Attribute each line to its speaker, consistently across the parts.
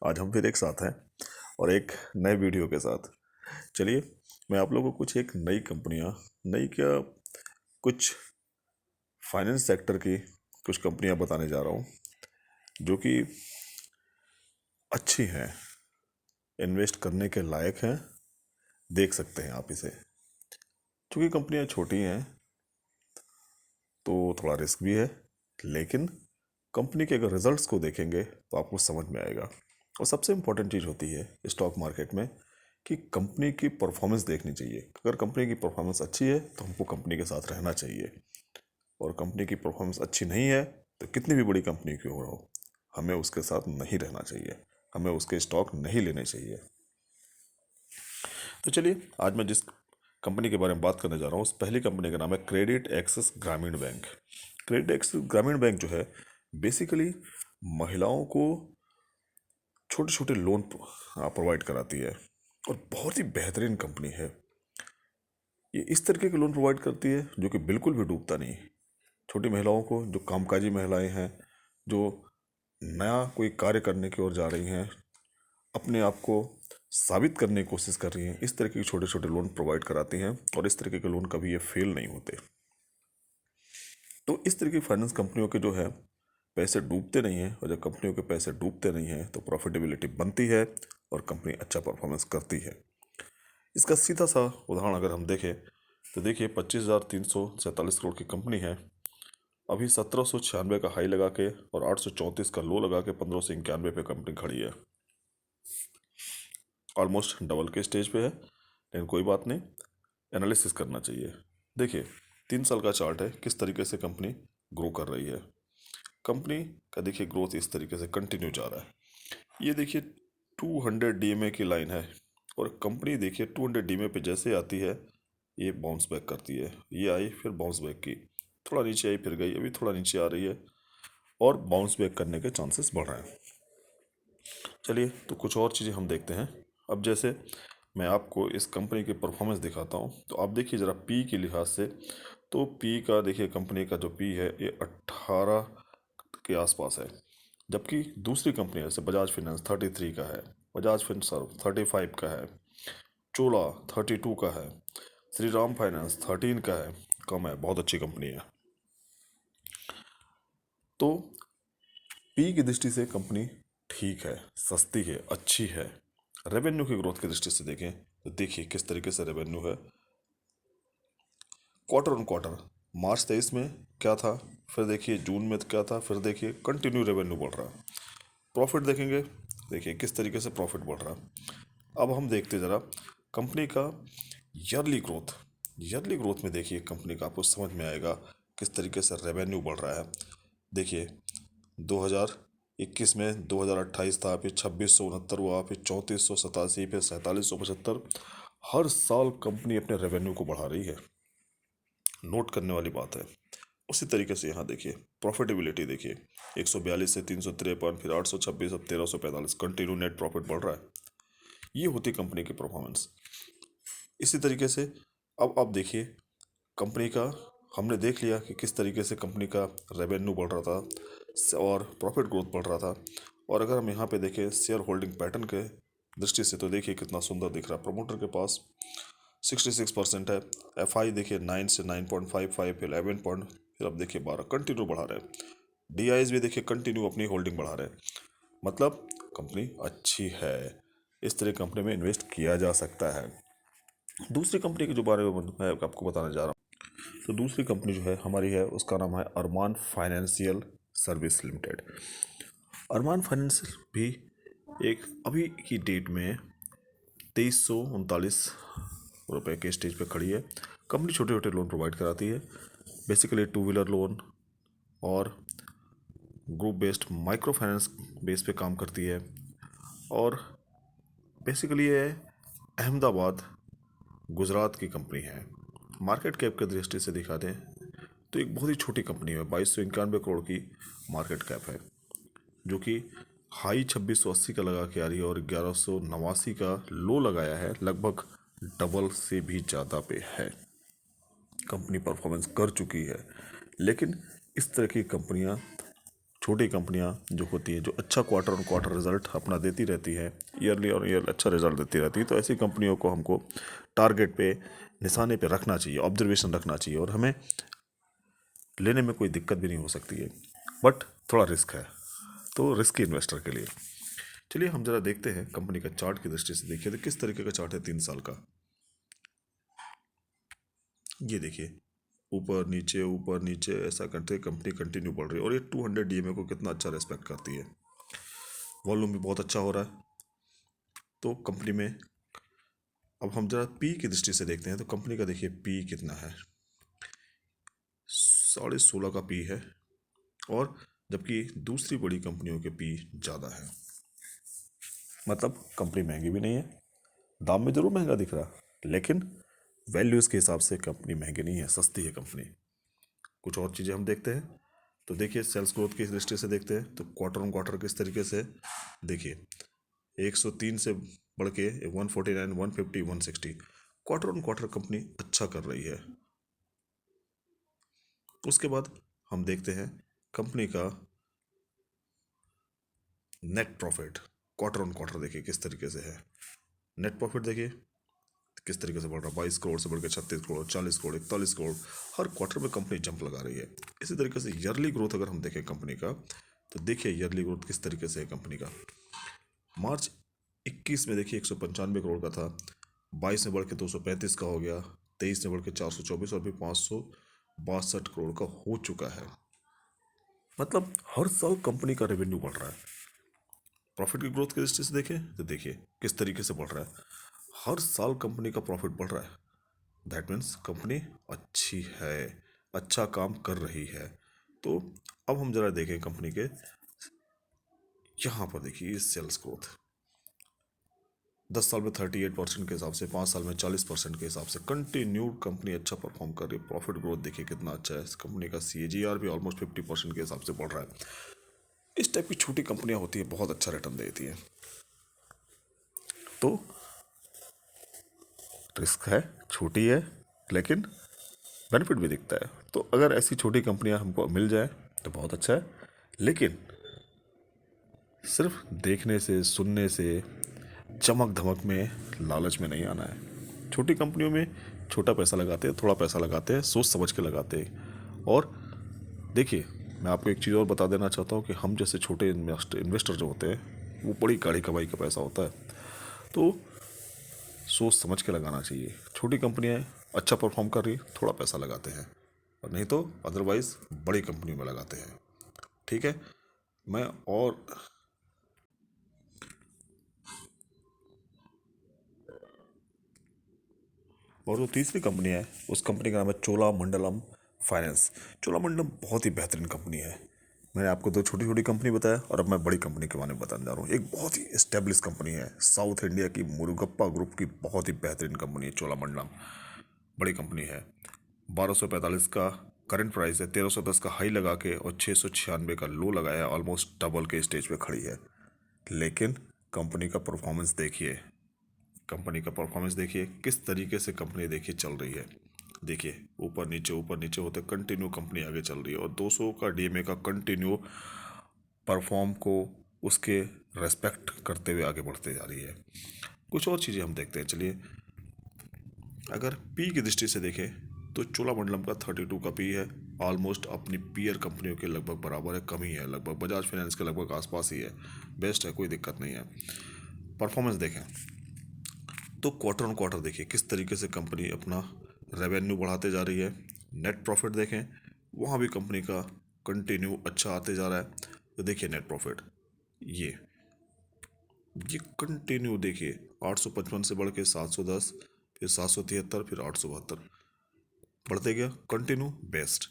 Speaker 1: आज हम फिर एक साथ हैं और एक नए वीडियो के साथ। चलिए, मैं आप लोगों को कुछ एक नई कंपनियां, नई क्या, कुछ फाइनेंस सेक्टर की कुछ कंपनियां बताने जा रहा हूं जो कि अच्छी हैं, इन्वेस्ट करने के लायक हैं। देख सकते हैं आप इसे। चूँकि कंपनियां छोटी हैं तो थोड़ा रिस्क भी है, लेकिन कंपनी के अगर रिजल्ट्स को देखेंगे तो आपको समझ में आएगा। और सबसे इम्पोर्टेंट चीज़ होती है स्टॉक मार्केट में कि कंपनी की परफॉर्मेंस देखनी चाहिए। अगर कंपनी की परफॉर्मेंस अच्छी है तो हमको कंपनी के साथ रहना चाहिए, और कंपनी की परफॉर्मेंस अच्छी नहीं है तो कितनी भी बड़ी कंपनी क्यों हो, हमें उसके साथ नहीं रहना चाहिए, हमें उसके स्टॉक नहीं लेने चाहिए। तो चलिए, आज मैं जिस कंपनी के बारे में बात करने जा रहा हूँ उस पहली कंपनी का नाम है क्रेडिट एक्सेस ग्रामीण बैंक। क्रेडिट एक्सेस ग्रामीण बैंक जो है बेसिकली महिलाओं को छोटे छोटे लोन प्रोवाइड कराती है, और बहुत ही बेहतरीन कंपनी है। ये इस तरीके के लोन प्रोवाइड करती है जो कि बिल्कुल भी डूबता नहीं। छोटी महिलाओं को, जो कामकाजी महिलाएं हैं, जो नया कोई कार्य करने की ओर जा रही हैं, अपने आप को साबित करने की कोशिश कर रही हैं, इस तरीके के छोटे छोटे लोन प्रोवाइड कराती हैं, और इस तरीके के लोन कभी ये फेल नहीं होते। तो इस तरीके की फाइनेंस कंपनियों के जो है पैसे डूबते नहीं हैं, और जब कंपनियों के पैसे डूबते नहीं हैं तो प्रॉफिटेबिलिटी बनती है और कंपनी अच्छा परफॉर्मेंस करती है। इसका सीधा सा उदाहरण अगर हम देखें तो देखिए, 25,347 करोड़ की कंपनी है, अभी 1796 का हाई लगा के और 834 का लो लगा के 1591 पे कंपनी खड़ी है। ऑलमोस्ट डबल के स्टेज पे है, लेकिन कोई बात नहीं, एनालिसिस करना चाहिए। देखिए, 3 साल का चार्ट है, किस तरीके से कंपनी ग्रो कर रही है। कंपनी का देखिए ग्रोथ इस तरीके से कंटिन्यू जा रहा है। ये देखिए 200 डीएमए की लाइन है, और कंपनी देखिए 200 डीएमए पे जैसे आती है ये बाउंस बैक करती है। ये आई, फिर बाउंस बैक की, थोड़ा नीचे आई, फिर गई, अभी थोड़ा नीचे आ रही है, और बाउंस बैक करने के चांसेस बढ़ रहे हैं। चलिए, तो कुछ और चीज़ें हम देखते हैं। अब जैसे मैं आपको इस कंपनी की परफॉर्मेंस दिखाता हूँ, तो आप देखिए ज़रा पी के लिहाज से, तो पी का देखिए, कंपनी का जो पी है ये 18 के आसपास है, जबकि दूसरी कंपनी जैसे बजाज फाइनेंस 33 का है, बजाज फिनसर्व 35 का है, चोला 32 का है, श्री राम फाइनेंस 13 का है। कम है, बहुत अच्छी कंपनी है। तो पी की दृष्टि से कंपनी ठीक है, सस्ती है, अच्छी है। रेवेन्यू की ग्रोथ की दृष्टि से देखें तो देखिए किस तरीके से रेवेन्यू है क्वार्टर ऑन क्वार्टर। मार्च 23 में क्या था, फिर देखिए जून में क्या था, फिर देखिए कंटिन्यू रेवेन्यू बढ़ रहा है। प्रॉफिट देखेंगे, देखिए किस तरीके से प्रॉफिट बढ़ रहा है। अब हम देखते ज़रा कंपनी का ईयरली ग्रोथ। ईयरली ग्रोथ में देखिए कंपनी का आपको समझ में आएगा किस तरीके से रेवेन्यू बढ़ रहा है। देखिए 2021 में 2028 था, फिर 2669 हुआ, फिर 3487, फिर 4775। हर साल कंपनी अपने रेवेन्यू को बढ़ा रही है, नोट करने वाली बात है। उसी तरीके से यहाँ देखिए प्रॉफिटेबिलिटी, देखिए 142 से 353, फिर 826, अब 1345, कंटिन्यू नेट प्रॉफिट बढ़ रहा है। ये होती कंपनी की परफॉर्मेंस। इसी तरीके से अब आप देखिए कंपनी का, हमने देख लिया कि किस तरीके से कंपनी का रेवेन्यू बढ़ रहा था और प्रॉफिट ग्रोथ बढ़ रहा था। और अगर हम यहाँ पे देखें शेयर होल्डिंग पैटर्न के दृष्टि से, तो देखिए कितना सुंदर दिख रहा है। प्रमोटर के पास 66% है। एफ आई देखिए 9 से 9.55, 11 पॉइंट, फिर अब देखिए 12, कंटिन्यू बढ़ा रहे हैं। डी आईज भी देखिए कंटिन्यू अपनी होल्डिंग बढ़ा रहे हैं। मतलब कंपनी अच्छी है, इस तरह कंपनी में इन्वेस्ट किया जा सकता है। दूसरी कंपनी के जो बारे में मैं आपको बताने जा रहा हूँ, तो दूसरी कंपनी जो है हमारी है, उसका नाम है अरमान फाइनेंशियल सर्विस लिमिटेड। अरमान फाइनेंस भी एक अभी की डेट में 2339 रुपये के स्टेज पे खड़ी है। कंपनी छोटे छोटे लोन प्रोवाइड कराती है, बेसिकली 2 व्हीलर लोन और group based micro finance base पे काम करती है। और बेसिकली ये अहमदाबाद, गुजरात की कंपनी है। मार्केट कैप की दृष्टि से दिखा दें तो एक बहुत ही छोटी कंपनी है, 2291 करोड़ की मार्केट कैप है, जो कि हाई 2680 का लगा के आ रही है, और 1189 का लो लगाया है, लगभग डबल से भी ज़्यादा पे है। कंपनी परफॉर्मेंस कर चुकी है, लेकिन इस तरह की कंपनियां छोटी कंपनियां जो होती हैं, जो अच्छा क्वार्टर ऑन क्वार्टर रिजल्ट अपना देती रहती है, ईयरली और ईयर अच्छा रिजल्ट देती रहती है, तो ऐसी कंपनियों को हमको टारगेट पे, निशाने पे रखना चाहिए, ऑब्जर्वेशन रखना चाहिए, और हमें लेने में कोई दिक्कत भी नहीं हो सकती है। बट थोड़ा रिस्क है, तो रिस्की इन्वेस्टर के लिए। चलिए हम जरा देखते हैं कंपनी का चार्ट की दृष्टि से। देखिए तो किस तरीके का चार्ट है 3 साल का। ये देखिए, ऊपर नीचे ऐसा करते कंपनी कंटिन्यू बढ़ रही है, और ये 200 डीएमए को कितना अच्छा रेस्पेक्ट करती है। वॉल्यूम भी बहुत अच्छा हो रहा है तो कंपनी में। अब हम जरा पी की दृष्टि से देखते हैं, तो कंपनी का देखिए पी कितना है, 16.5 का पी है, और जबकि दूसरी बड़ी कंपनियों के पी ज़्यादा है। मतलब कंपनी महंगी भी नहीं है, दाम में जरूर महंगा दिख रहा, लेकिन वैल्यूज़ के हिसाब से कंपनी महंगी नहीं है, सस्ती है कंपनी। कुछ और चीज़ें हम देखते हैं, तो देखिए सेल्स ग्रोथ की दृष्टि से देखते हैं, तो क्वार्टर ऑन क्वार्टर किस तरीके से, देखिए 103 से बढ़ के 149, 150, 160, क्वार्टर ऑन क्वार्टर कंपनी अच्छा कर रही है। उसके बाद हम देखते हैं कंपनी का net profit, quarter on quarter देखिए किस तरीके से है। नेट प्रॉफिट देखिए किस तरीके से बढ़ रहा है, 22 करोड़ से बढ़ के 36 करोड़, 40 करोड़, 41 करोड़, हर क्वार्टर में कंपनी जंप लगा रही है। इसी तरीके से ईयरली ग्रोथ अगर हम देखें कंपनी का, तो देखिए ईयरली ग्रोथ किस तरीके से है कंपनी का। मार्च 21 में देखिए 195 करोड़ का था, 22 में बढ़ के 235 का हो गया, 23 में बढ़ के 424, और भी 562 करोड़ का हो चुका है। मतलब हर साल कंपनी का रेवेन्यू बढ़ रहा है। प्रॉफिट की ग्रोथ की दृष्टि से देखें तो देखिए किस तरीके से बढ़ रहा है, हर साल कंपनी का प्रॉफिट बढ़ रहा है। दैट मीन्स कंपनी अच्छी है, अच्छा काम कर रही है। तो अब हम जरा देखें कंपनी के यहाँ पर, देखिए सेल्स ग्रोथ 10 साल में 38% के हिसाब से, 5 साल में 40% के हिसाब से कंटिन्यूड कंपनी अच्छा परफॉर्म कर रही है। प्रॉफिट ग्रोथ देखिए कितना अच्छा है, इस कंपनी का CAGR भी ऑलमोस्ट 50% के हिसाब से बढ़ रहा है। इस टाइप की छोटी कंपनियां होती है, बहुत अच्छा रिटर्न देती है। तो रिस्क है, छोटी है, लेकिन बेनिफिट भी दिखता है। तो अगर ऐसी छोटी कंपनियां हमको मिल जाए तो बहुत अच्छा है, लेकिन सिर्फ देखने से, सुनने से, चमक धमक में, लालच में नहीं आना है। छोटी कंपनियों में छोटा पैसा लगाते हैं, थोड़ा पैसा लगाते हैं, सोच समझ के लगाते हैं। और देखिए मैं आपको एक चीज़ और बता देना चाहता हूँ कि हम जैसे छोटे इन्वेस्टर जो होते हैं, वो बड़ी गाड़ी कमाई का पैसा होता है, तो सोच समझ के लगाना चाहिए। छोटी कंपनियाँ अच्छा परफॉर्म कर रही, थोड़ा पैसा लगाते हैं, और नहीं तो अदरवाइज़ बड़ी कंपनी में लगाते हैं। ठीक है। मैं और जो तीसरी कंपनी है, उस कंपनी का नाम है चोलामंडलम फाइनेंस। चोलामंडलम बहुत ही बेहतरीन कंपनी है। मैंने आपको दो छोटी छोटी कंपनी बताया, और अब मैं बड़ी कंपनी के बारे में बताने जा रहा हूँ। एक बहुत ही एस्टेब्लिश कंपनी है, साउथ इंडिया की मुरुगप्पा ग्रुप की बहुत ही बेहतरीन कंपनी है चोलामंडलम। बड़ी कंपनी है, 1245 का करंट प्राइस है, 1310 का हाई लगा के और 696 का लो लगाया, ऑलमोस्ट डबल के स्टेज पे खड़ी है। लेकिन कंपनी का परफॉर्मेंस देखिए, कंपनी का परफॉर्मेंस देखिए किस तरीके से कंपनी देखिए चल रही है। देखिए ऊपर नीचे होते कंटिन्यू कंपनी आगे चल रही है, और 200 का डीएमए का कंटिन्यू परफॉर्म को उसके रेस्पेक्ट करते हुए आगे बढ़ते जा रही है। कुछ और चीज़ें हम देखते हैं, चलिए। अगर पी की दृष्टि से देखें तो चोलामंडलम का 32 का पी है, ऑलमोस्ट अपनी पीयर कंपनियों के लगभग बराबर है, कम ही है, लगभग बजाज फाइनेंस के लगभग आसपास ही है। बेस्ट है, कोई दिक्कत नहीं है। परफॉर्मेंस देखें तो क्वार्टर ऑन क्वार्टर देखिए किस तरीके से कंपनी अपना रेवेन्यू बढ़ाते जा रही है। नेट प्रॉफिट देखें, वहाँ भी कंपनी का कंटिन्यू अच्छा आते जा रहा है। तो देखिए नेट प्रॉफिट ये ये कंटिन्यू देखिए 855 से बढ़ के 710, फिर 773, फिर 872, बढ़ते गया कंटिन्यू, बेस्ट।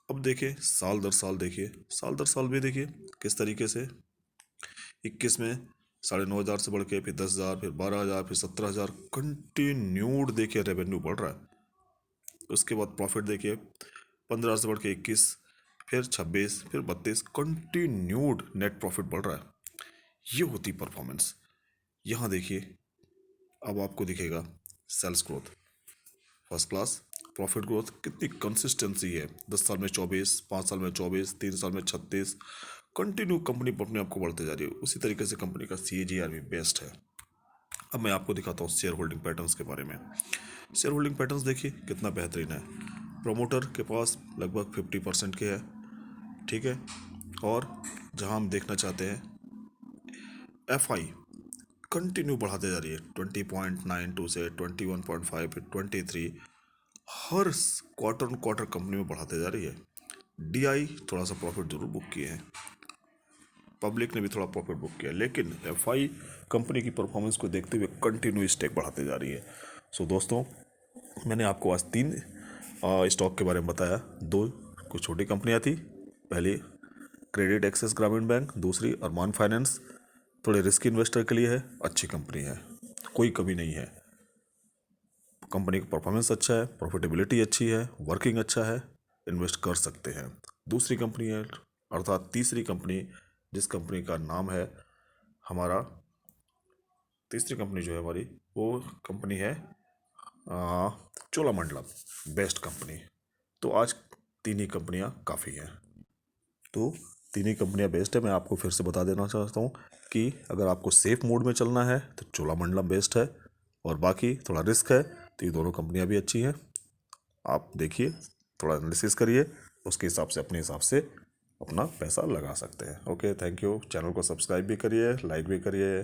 Speaker 1: अब देखिए साल दर साल, देखिए साल दर साल भी देखिए किस तरीके से 21 में 9,500 से बढ़ के फिर 10,000, फिर 12,000, फिर 17,000, कंटिन्यूड देखिए रेवेन्यू बढ़ रहा है। उसके बाद प्रॉफिट देखिए 15 से बढ़ के 21, फिर 26, फिर 32, कंटिन्यूड नेट प्रॉफिट बढ़ रहा है। ये होती परफॉर्मेंस। यहाँ देखिए अब आपको दिखेगा sales growth first class, profit growth कितनी कंसिस्टेंसी है, 10 साल में 24, 5 साल में 24, 3 साल में 36, कंटिन्यू कंपनी अपने आप को बढ़ते जा रही है। उसी तरीके से कंपनी का CAGR भी बेस्ट है। अब मैं आपको दिखाता हूँ शेयर होल्डिंग पैटर्न्स के बारे में। शेयर होल्डिंग पैटर्न्स देखिए कितना बेहतरीन है। प्रोमोटर के पास लगभग 50% के है, ठीक है। और जहाँ हम देखना चाहते हैं FI कंटिन्यू बढ़ाते जा रही है 20.92 से 21.5 फिर 23, हर क्वार्टर क्वार्टर कंपनी में बढ़ाते जा रही है। DI थोड़ा सा प्रॉफिट जरूर बुक किए हैं, पब्लिक ने भी थोड़ा प्रॉफिट बुक किया, लेकिन FI कंपनी की परफॉर्मेंस को देखते हुए कंटिन्यू स्टेक बढ़ाते जा रही है। सो दोस्तों, मैंने आपको आज 3 स्टॉक के बारे में बताया। 2 कुछ छोटी कंपनियां थी, पहली क्रेडिट एक्सेस ग्रामीण बैंक, दूसरी अरमान फाइनेंस। थोड़े रिस्क इन्वेस्टर के लिए है, अच्छी कंपनी है, कोई कमी नहीं है। कंपनी का परफॉर्मेंस अच्छा है, प्रॉफिटेबिलिटी अच्छी है, वर्किंग अच्छा है, इन्वेस्ट कर सकते हैं। दूसरी कंपनी है, अर्थात तीसरी कंपनी, जिस कंपनी का नाम है हमारा, तीसरी कंपनी जो है हमारी, वो कंपनी है चोलामंडलम, बेस्ट कंपनी। तो आज 3 ही कंपनियां काफ़ी हैं। तो 3 ही कंपनियां बेस्ट है। मैं आपको फिर से बता देना चाहता हूँ कि अगर आपको सेफ मोड में चलना है तो चोलामंडलम बेस्ट है, और बाकी थोड़ा रिस्क है तो ये दोनों कंपनियां भी अच्छी हैं। आप देखिए, थोड़ा एनालिसिस करिए, उसके हिसाब से अपने हिसाब से अपना पैसा लगा सकते हैं। Okay, thank you. चैनल को सब्सक्राइब भी करिए, लाइक भी करिए।